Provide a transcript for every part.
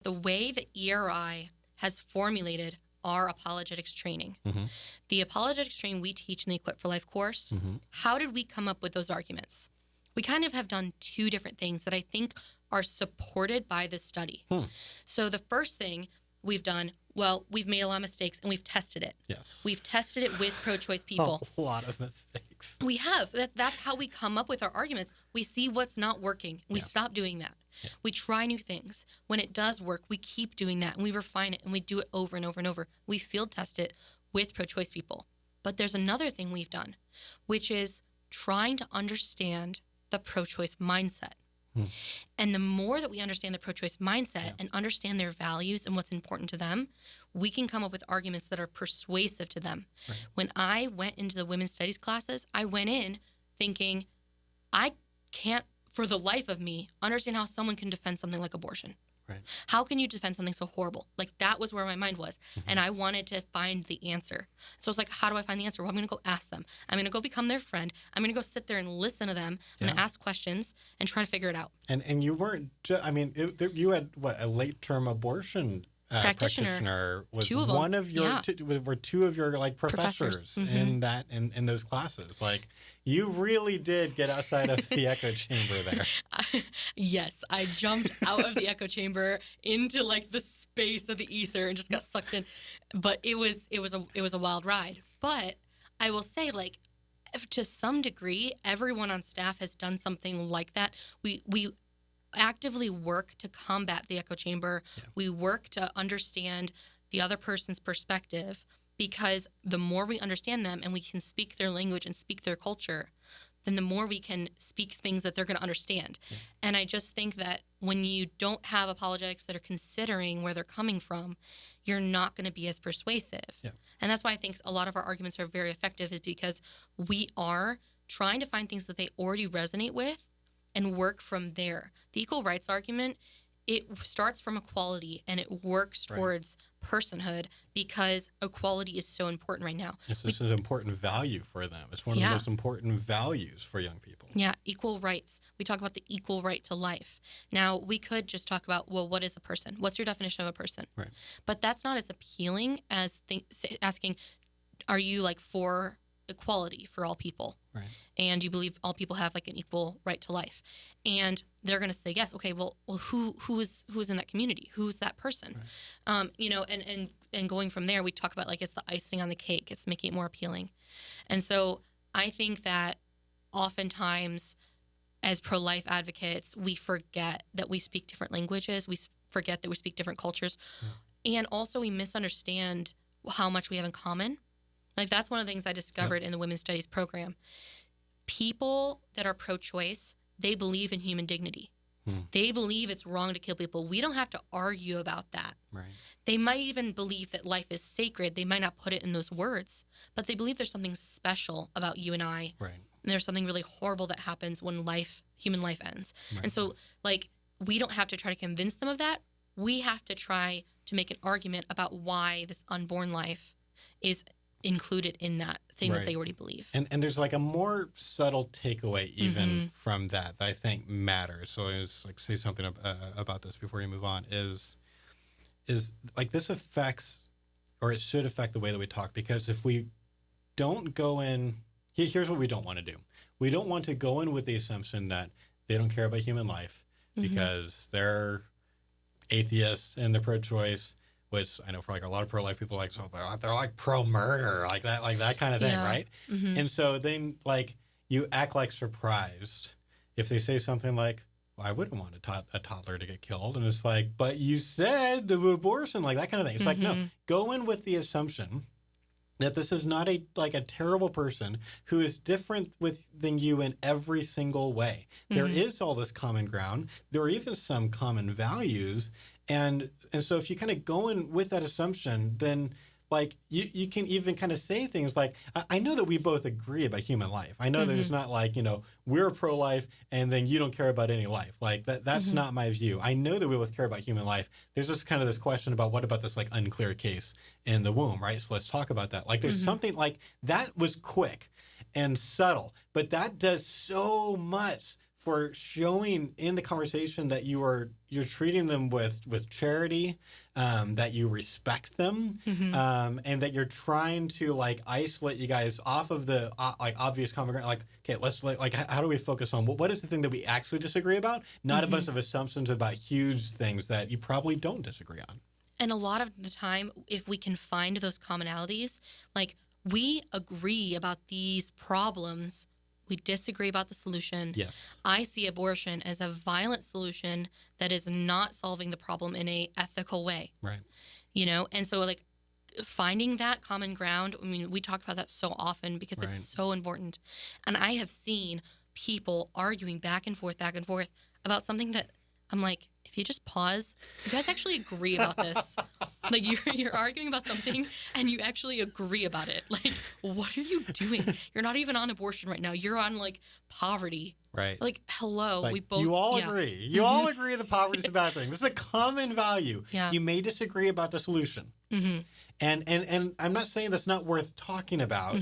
The way that ERI has formulated our apologetics training, the apologetics training we teach in the Equip for Life course, how did we come up with those arguments? We kind of have done two different things that I think are supported by this study. So the first thing we've done, well, we've made a lot of mistakes and we've tested it. Yes. We've tested it with pro-choice people. A lot of mistakes. We have. That's how we come up with our arguments. We see what's not working. We stop doing that. Yeah. We try new things. When it does work, we keep doing that and we refine it and we do it over and over and over. We field test it with pro-choice people. But there's another thing we've done, which is trying to understand the pro-choice mindset. And the more that we understand the pro-choice mindset and understand their values and what's important to them, we can come up with arguments that are persuasive to them. Right. When I went into the women's studies classes, I went in thinking, I can't, for the life of me, understand how someone can defend something like abortion. Right. How can you defend something so horrible? Like, that was where my mind was. And I wanted to find the answer. So it's like, how do I find the answer? Well, I'm going to go ask them. I'm going to go become their friend. I'm going to go sit there and listen to them. I'm going to ask questions and try to figure it out. And you weren't, you had, what, a late-term abortion practitioner was two of them. One of your, were two of your, like, professors in that, in those classes. Like, you really did get outside of the echo chamber there. Yes, I jumped out of the echo chamber into, like, the space of the ether and just got sucked in. But it was a wild ride. But I will say, like, to some degree, everyone on staff has done something like that. We actively work to combat the echo chamber. Yeah. We work to understand the other person's perspective, because the more we understand them and we can speak their language and speak their culture, then the more we can speak things that they're going to understand. Yeah. And I just think that when you don't have apologetics that are considering where they're coming from, you're not going to be as persuasive. Yeah. And that's why I think a lot of our arguments are very effective, is because we are trying to find things that they already resonate with and work from there. The equal rights argument, it starts from equality and it works towards personhood, because equality is so important right now. It's an important value for them. It's one of the most important values for young people. Yeah, equal rights. We talk about the equal right to life. Now, we could just talk about, well, what is a person? What's your definition of a person? Right. But that's not as appealing as asking, are you, like, for equality for all people? Right. And you believe all people have, like, an equal right to life? And they're going to say yes. Okay, well, who is in that community? Who's that person? Right. And going from there, we talk about, like, it's the icing on the cake. It's making it more appealing. And so I think that oftentimes as pro-life advocates, we forget that we speak different languages. We forget that we speak different cultures. Yeah. And also we misunderstand how much we have in common. Like, that's one of the things I discovered in the women's studies program. People that are pro-choice, they believe in human dignity. They believe it's wrong to kill people. We don't have to argue about that. Right. They might even believe that life is sacred. They might not put it in those words, but they believe there's something special about you and I. Right. And there's something really horrible that happens when human life ends. Right. And so, like, we don't have to try to convince them of that. We have to try to make an argument about why this unborn life is included in that thing that they already believe. And there's, like, a more subtle takeaway even from that I think matters. So I was, like, say something about this before you move on, is like, this affects, or it should affect, the way that we talk, because if we don't go in, here's what we don't want to do. We don't want to go in with the assumption that they don't care about human life because they're atheists and they're pro-choice, which I know for, like, a lot of pro-life people, like, so they're like pro-murder, like that kind of thing, right? And so then, like, you act like surprised if they say something like, well, I wouldn't want a toddler to get killed. And it's like, but you said the abortion, like, that kind of thing. It's like, no, go in with the assumption that this is not a terrible person who is different than you in every single way. There is all this common ground. There are even some common values. And so if you kind of go in with that assumption, then, like, you can even kind of say things like, I know that we both agree about human life. I know that it's not like, we're pro-life and then you don't care about any life. Like, that's not my view. I know that we both care about human life. There's just kind of this question about, what about this, like, unclear case in the womb, right? So let's talk about that. Like, there's something, like, that was quick and subtle, but that does so much for showing in the conversation that you're treating them with charity, that you respect them, and that you're trying to like isolate you guys off of the like obvious common ground. Like, okay, let's like how do we focus on what is the thing that we actually disagree about? Not a bunch of assumptions about huge things that you probably don't disagree on. And a lot of the time, if we can find those commonalities, like we agree about these problems, we disagree about the solution. Yes. I see abortion as a violent solution that is not solving the problem in a ethical way. Right. You know, and so like finding that common ground, I mean, we talk about that so often because it's so important. And I have seen people arguing back and forth about something that I'm like, if you just pause, you guys actually agree about this. Like you're arguing about something and you actually agree about it. Like, what are you doing? You're not even on abortion right now. You're on like poverty. Right. Like, hello. Like, we both. You all agree. You all agree that poverty is a bad thing. This is a common value. Yeah. You may disagree about the solution. And I'm not saying that's not worth talking about.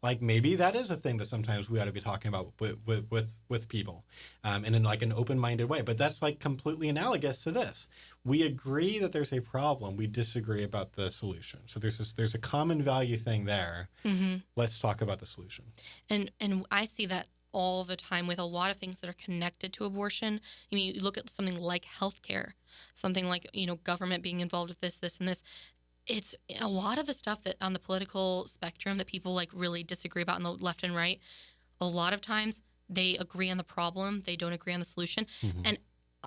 Like maybe that is a thing that sometimes we ought to be talking about with people, and in like an open-minded way. But that's like completely analogous to this. We agree that there's a problem. We disagree about the solution. So there's a common value thing there. Let's talk about the solution. And I see that all the time with a lot of things that are connected to abortion. I mean, you look at something like healthcare, something like, you know, government being involved with this, and this. It's a lot of the stuff that on the political spectrum that people like really disagree about on the left and right. A lot of times they agree on the problem, they don't agree on the solution, and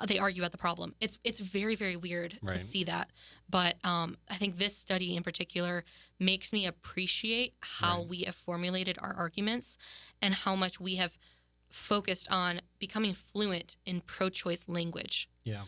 they argue about the problem. It's very, very weird to see that. But I think this study in particular makes me appreciate how we have formulated our arguments and how much we have focused on becoming fluent in pro-choice language. Yeah.